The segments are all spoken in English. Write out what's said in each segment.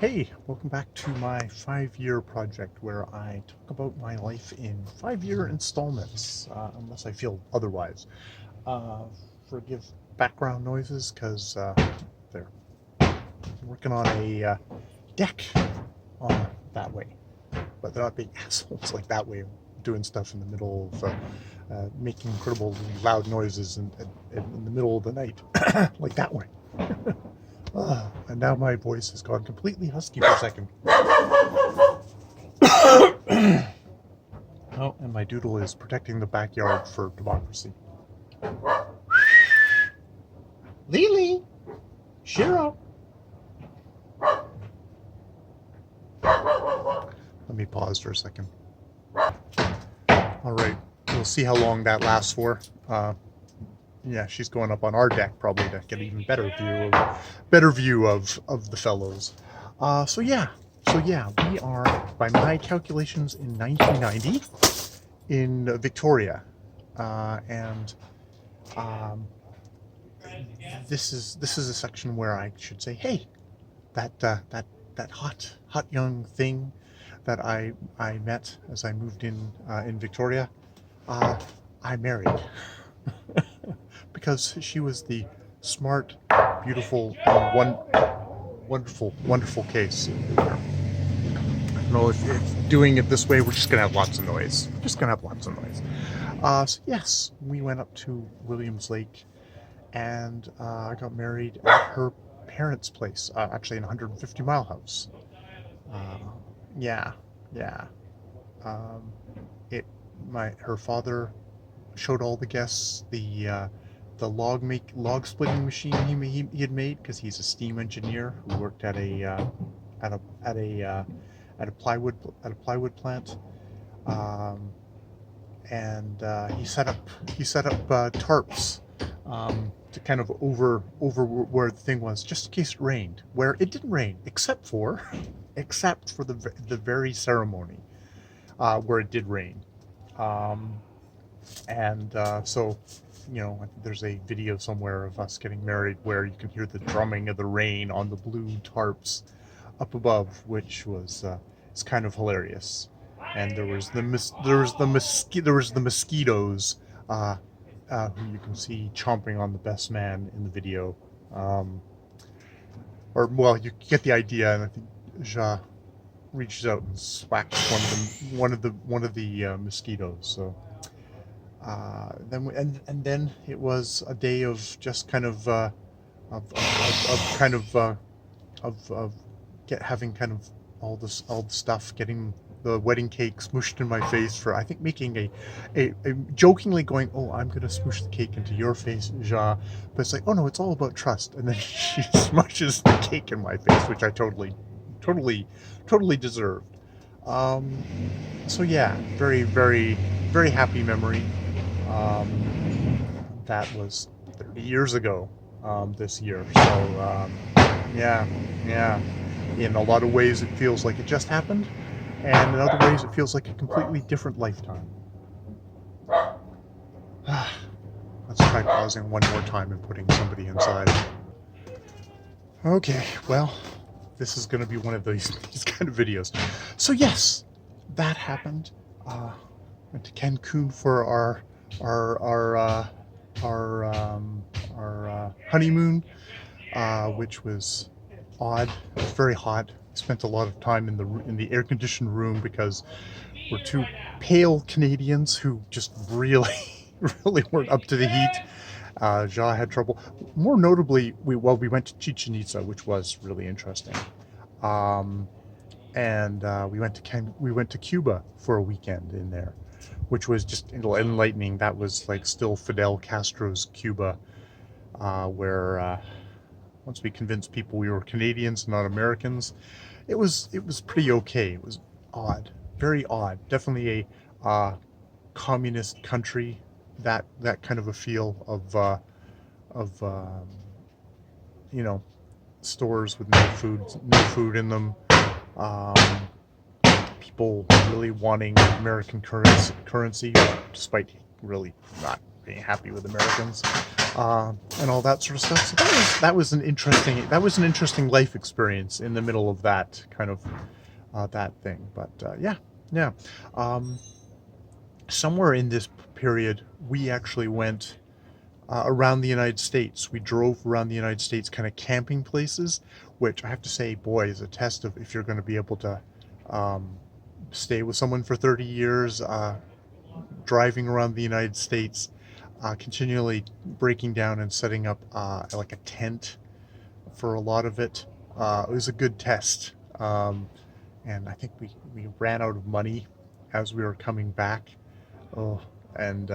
Hey, welcome back to my 5-year project where I talk about my life in 5-year installments, unless I feel otherwise. Uh, Forgive background noises because they're working on a deck on that way, but they're not being assholes like that way, doing stuff in the middle of making incredibly loud noises in the middle of the night, like that way. And now my voice has gone completely husky for a second. Oh, and my doodle is protecting the backyard for democracy. Lily! Shiro! Let me pause for a second. Alright, we'll see how long that lasts for. Yeah, she's going up on our deck probably to get an even better view of the fellows. So yeah, we are, by my calculations, in 1990 in Victoria, and this is a section where I should say, hey, that hot young thing that I met as I moved in Victoria, I married. Because she was the smart, beautiful, and wonderful case. I don't know if doing it this way, we're just gonna have lots of noise. So yes, we went up to Williams Lake, and I got married at her parents' place, actually in a 150-mile house. Yeah. Um, her father showed all the guests the log splitting machine he had made, because he's a steam engineer who worked at a plywood plant, and he set up tarps to kind of over where the thing was, just in case it rained. Where it didn't rain, except for the very ceremony where it did rain. So, there's a video somewhere of us getting married where you can hear the drumming of the rain on the blue tarps up above, which was it's kind of hilarious. And there was the mosquitoes who you can see chomping on the best man in the video. Or well, you get the idea, and I think Ja reaches out and swacks one of the mosquitoes. So. Then it was a day of just kind of having kind of all the stuff, getting the wedding cake smooshed in my face, for I think making a jokingly going, oh, I'm gonna smoosh the cake into your face, Ja, but it's like, oh no, it's all about trust, and then she smushes the cake in my face, which I totally deserved. So yeah, very happy memory. That was 30 years ago this year. So yeah. In a lot of ways, it feels like it just happened, and in other ways, it feels like a completely different lifetime. Let's try pausing one more time and putting somebody inside. Okay, well, this is going to be one of these kind of videos. So yes, that happened. Went to Cancun for our honeymoon, which was odd. It was very hot. Spent a lot of time in the air-conditioned room because we're two pale Canadians who just really weren't up to the heat. Ja had trouble. More notably, we went to Chichen Itza, which was really interesting. And we went to Cuba for a weekend in there, which was just enlightening. That was like still Fidel Castro's Cuba, where once we convinced people we were Canadians, not Americans, it was pretty okay. It was odd, very odd. Definitely a communist country. That kind of a feel of stores with no food in them. People really wanting American currency, despite really not being happy with Americans. and all that sort of stuff. So that was an interesting life experience in the middle of that kind of that thing. But yeah, yeah. Um, Somewhere in this period, we actually went around the United States. We drove around the United States, kind of camping places, which I have to say, boy, is a test of if you're going to be able to um, stay with someone for 30 years. Driving around the United States, continually breaking down and setting up like a tent for a lot of it. It was a good test. And I think we ran out of money as we were coming back. Oh, and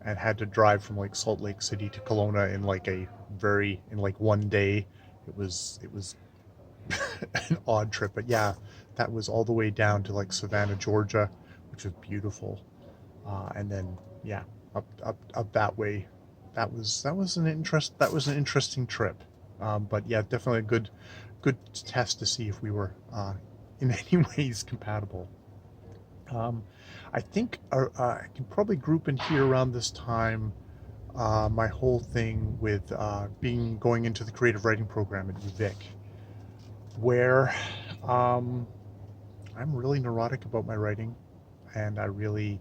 had to drive from like Salt Lake City to Kelowna in like one day. It was an odd trip, but yeah, that was all the way down to like Savannah, Georgia, which was beautiful. And then yeah, up that way. That was an interesting trip. But yeah, definitely a good test to see if we were in any ways compatible. Um, I think I can probably group in here around this time my whole thing with being going into the creative writing program at UVic, where um, I'm really neurotic about my writing, and I really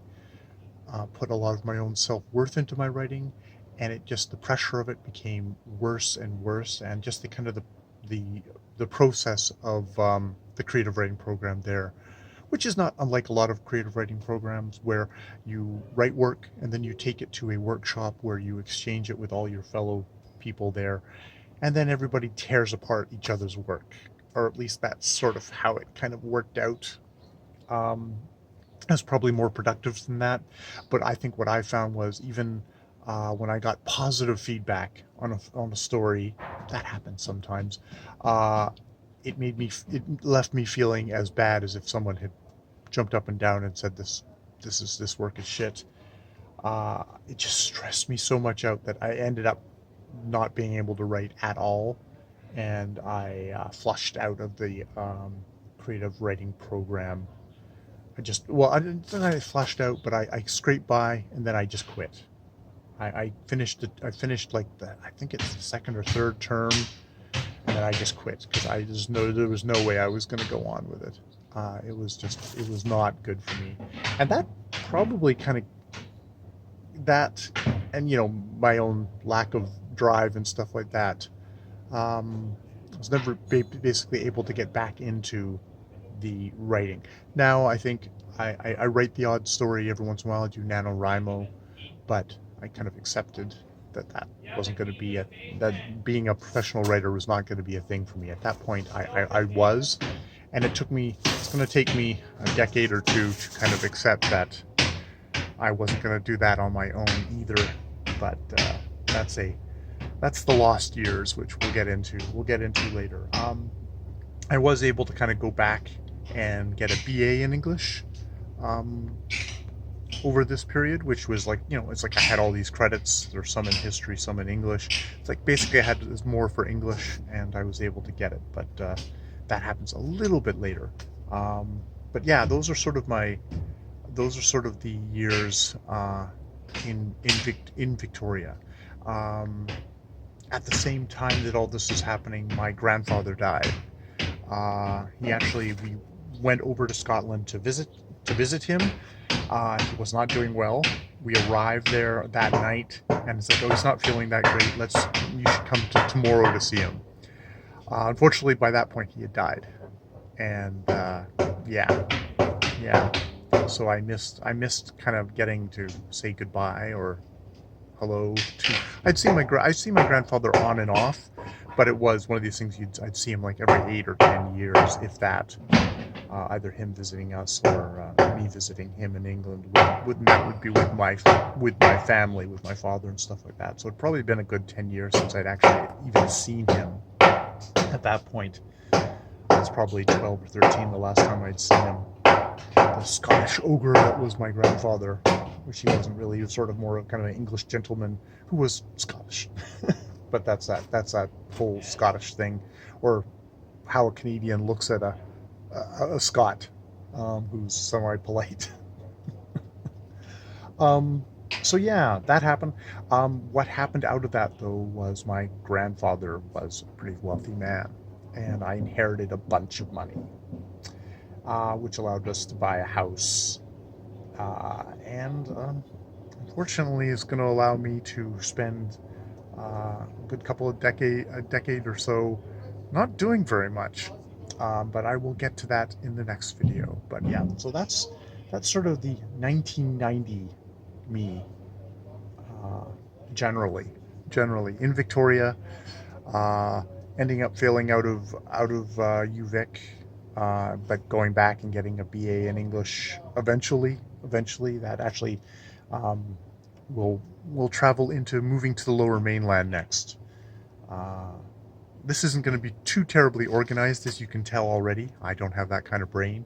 put a lot of my own self-worth into my writing, and it just the pressure of it became worse and worse, and just the kind of the the process of the creative writing program there, which is not unlike a lot of creative writing programs where you write work and then you take it to a workshop where you exchange it with all your fellow people there, and then everybody tears apart each other's work, or at least that's sort of how it kind of worked out. Um, it's probably more productive than that. But I think what I found was even when I got positive feedback on a story, that happens sometimes. Uh, it left me feeling as bad as if someone had jumped up and down and said this work is shit. It just stressed me so much out that I ended up not being able to write at all, and I flushed out of the creative writing program. I didn't think I flashed out, but I scraped by and then I just quit. I finished it. I finished like I think it's the second or third term, and then I just quit because there was no way I was going to go on with it. It was not good for me, and that probably kind of that, and my own lack of drive and stuff like that. I was never basically able to get back into the writing. Now I think I write the odd story every once in a while. I do NaNoWriMo, but I kind of accepted that wasn't going to be that being a professional writer was not going to be a thing for me. At that point, I was, and it's going to take me a decade or two to kind of accept that I wasn't going to do that on my own either. But that's that's the lost years, which we'll get into. We'll get into later. I was able to kind of go back and get a BA in English um, over this period, which was like, it's like I had all these credits. There's some in history, some in English. It's like basically I had this more for English, and I was able to get it. But that happens a little bit later. But yeah, those are sort of the years in Victoria. Um, at the same time that all this was happening, my grandfather died. We went over to Scotland to visit him. He was not doing well. We arrived there that night, and it's like, oh, he's not feeling that great. You should come to tomorrow to see him. Unfortunately, by that point, he had died, and yeah, yeah. So I missed kind of getting to say goodbye or hello to. I'd see my grandfather on and off, but it was one of these things I'd see him like every 8 or 10 years, if that. Either him visiting us or me visiting him in England. That would be with my family, with my father and stuff like that. So it'd probably been a good 10 years since I'd actually even seen him. At that point, I was probably 12 or 13 the last time I'd seen him. The Scottish ogre that was my grandfather, which he wasn't really. He was sort of more of kind of an English gentleman who was Scottish. But that's that whole Scottish thing, or how a Canadian looks at a Scot who's semi-polite. So yeah, that happened. What happened out of that though was my grandfather was a pretty wealthy man, and I inherited a bunch of money, which allowed us to buy a house, and unfortunately, is going to allow me to spend a good couple of a decade or so, not doing very much. But I will get to that in the next video. But yeah, so that's sort of the 1990 me, uh, generally, generally in Victoria, uh, ending up failing out of UVic, but going back and getting a BA in English eventually. Eventually, that actually um, will travel into moving to the Lower Mainland next. Uh, this isn't going to be too terribly organized, as you can tell already. I don't have that kind of brain.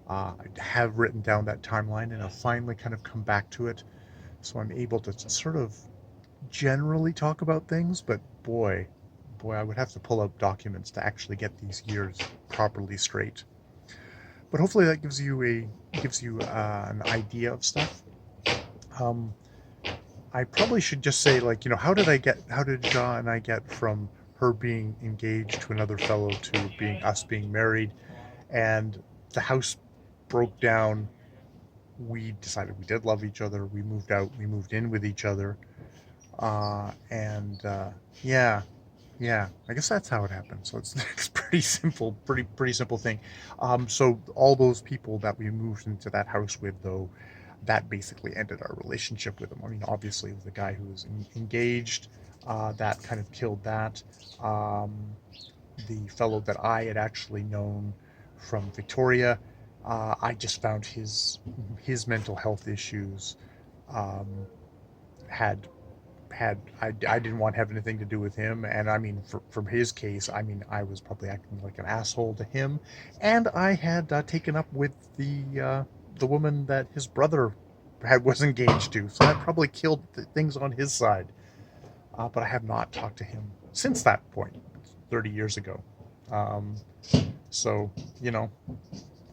I have written down that timeline, and I've finally kind of come back to it, so I'm able to sort of generally talk about things, but boy, I would have to pull out documents to actually get these years properly straight. But hopefully that gives you an idea of stuff. Um, I probably should just say, like, how did Ja and I get from her being engaged to another fellow to being married, and the house broke down. We decided we did love each other. We moved out. We moved in with each other. And yeah, yeah, I guess that's how it happened. So it's pretty simple, pretty simple thing. So all those people that we moved into that house with, though, that basically ended our relationship with them. I mean, obviously, it was the guy who was engaged. That kind of killed that. Um, the fellow that I had actually known from Victoria, I just found his mental health issues um, had I didn't want to have anything to do with him. And I mean, from his case, I mean, I was probably acting like an asshole to him, and I had taken up with the woman that his brother was engaged to, so that probably killed things on his side. But I have not talked to him since that point, 30 years ago. Um, so you know,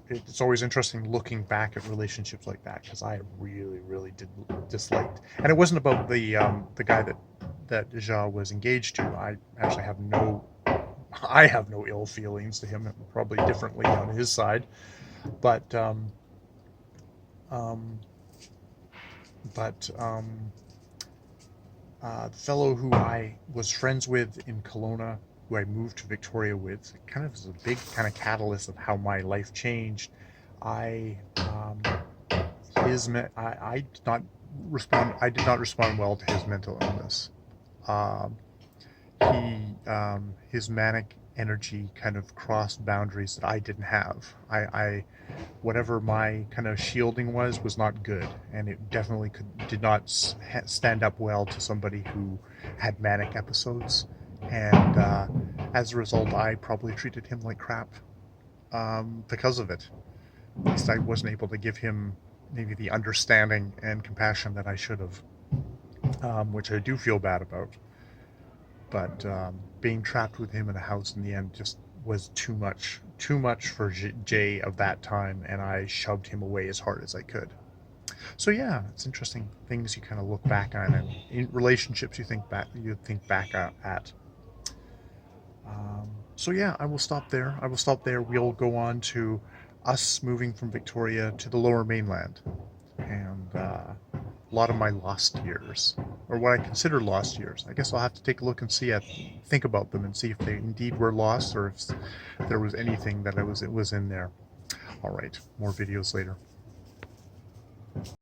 it's always interesting looking back at relationships like that, because I really did disliked, and it wasn't about the guy that Ja was engaged to. I have no ill feelings to him, probably differently on his side, but um, but the fellow who I was friends with in Kelowna, who I moved to Victoria with, kind of was a big kind of catalyst of how my life changed. I I did not respond. I did not respond well to his mental illness. Um, his manic energy kind of crossed boundaries that I didn't have. I whatever my kind of shielding was not good, and it definitely did not stand up well to somebody who had manic episodes. And as a result, I probably treated him like crap because of it. At least I wasn't able to give him maybe the understanding and compassion that I should have, which I do feel bad about. But being trapped with him in a house in the end just was too much for Jay of that time, and I shoved him away as hard as I could. So yeah, it's interesting things you kind of look back on, and in relationships you think back at. So yeah, I will stop there. We'll go on to us moving from Victoria to the Lower Mainland, and a lot of my lost years, or what I consider lost years. I guess I'll have to take a look and think about them and see if they indeed were lost, or if there was anything that it was in there. All right, more videos later.